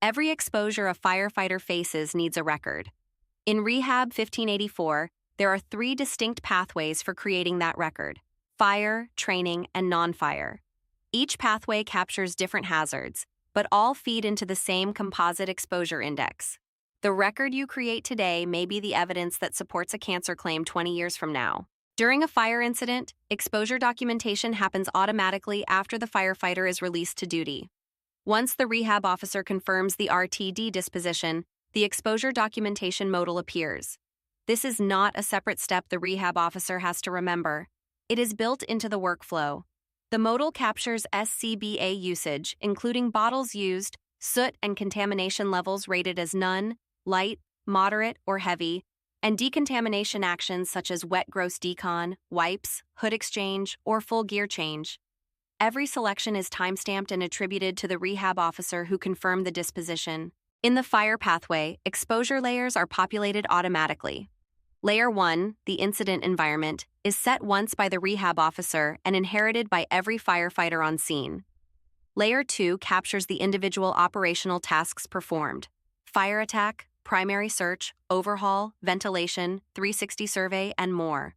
Every exposure a firefighter faces needs a record. In Rehab 1584, there are 3 distinct pathways for creating that record: fire, training, and non-fire. Each pathway captures different hazards, but all feed into the same composite exposure index. The record you create today may be the evidence that supports a cancer claim 20 years from now. During a fire incident, exposure documentation happens automatically after the firefighter is released to duty. Once the rehab officer confirms the RTD disposition, the exposure documentation modal appears. This is not a separate step the rehab officer has to remember. It is built into the workflow. The modal captures SCBA usage, including bottles used, soot and contamination levels rated as none, light, moderate, or heavy, and decontamination actions such as wet gross decon, wipes, hood exchange, or full gear change. Every selection is timestamped and attributed to the rehab officer who confirmed the disposition. In the fire pathway, exposure layers are populated automatically. Layer 1, the incident environment, is set once by the rehab officer and inherited by every firefighter on scene. Layer 2 captures the individual operational tasks performed: fire attack, primary search, overhaul, ventilation, 360 survey, and more.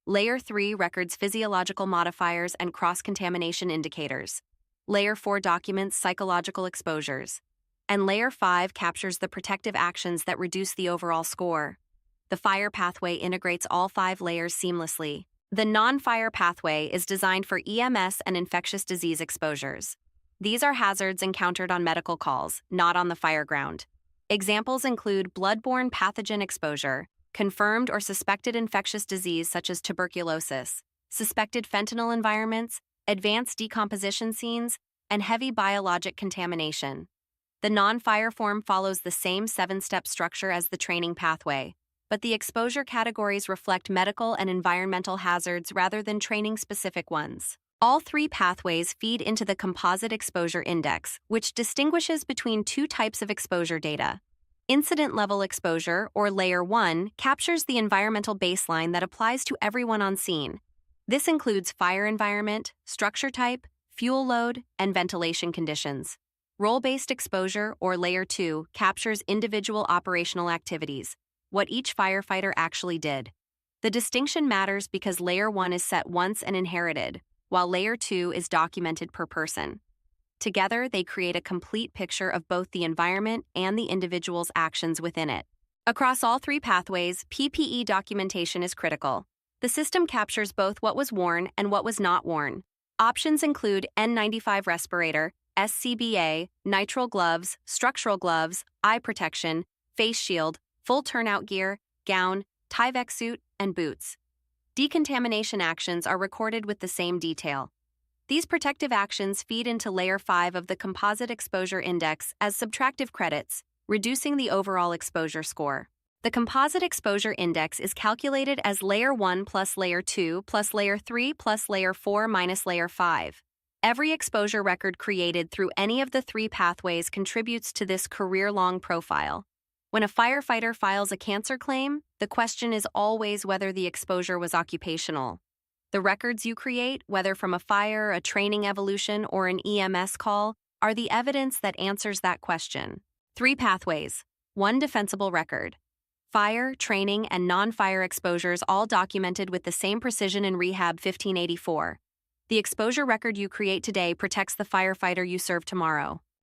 Layer 3 records physiological modifiers and cross-contamination indicators. Layer 4 documents psychological exposures. And Layer 5 captures the protective actions that reduce the overall score. The fire pathway integrates all 5 layers seamlessly. The non-fire pathway is designed for EMS and infectious disease exposures. These are hazards encountered on medical calls, not on the fire ground. Examples include bloodborne pathogen exposure, confirmed or suspected infectious disease such as tuberculosis, suspected fentanyl environments, advanced decomposition scenes, and heavy biologic contamination. The non-fire form follows the same 7-step structure as the training pathway, but the exposure categories reflect medical and environmental hazards rather than training-specific ones. All 3 pathways feed into the composite exposure index, which distinguishes between 2 types of exposure data. Incident-level exposure, or Layer 1, captures the environmental baseline that applies to everyone on scene. This includes fire environment, structure type, fuel load, and ventilation conditions. Role-based exposure, or Layer 2, captures individual operational activities, what each firefighter actually did. The distinction matters because Layer 1 is set once and inherited, while Layer 2 is documented per person. Together, they create a complete picture of both the environment and the individual's actions within it. Across all 3 pathways, PPE documentation is critical. The system captures both what was worn and what was not worn. Options include N95 respirator, SCBA, nitrile gloves, structural gloves, eye protection, face shield, full turnout gear, gown, Tyvek suit, and boots. Decontamination actions are recorded with the same detail. These protective actions feed into Layer 5 of the Composite Exposure Index as subtractive credits, reducing the overall exposure score. The Composite Exposure Index is calculated as Layer 1 plus Layer 2 plus Layer 3 plus Layer 4 minus Layer 5. Every exposure record created through any of the 3 pathways contributes to this career-long profile. When a firefighter files a cancer claim, the question is always whether the exposure was occupational. The records you create, whether from a fire, a training evolution, or an EMS call, are the evidence that answers that question. 3 pathways, 1 defensible record. Fire, training, and non-fire exposures all documented with the same precision in Rehab 1584. The exposure record you create today protects the firefighter you serve tomorrow.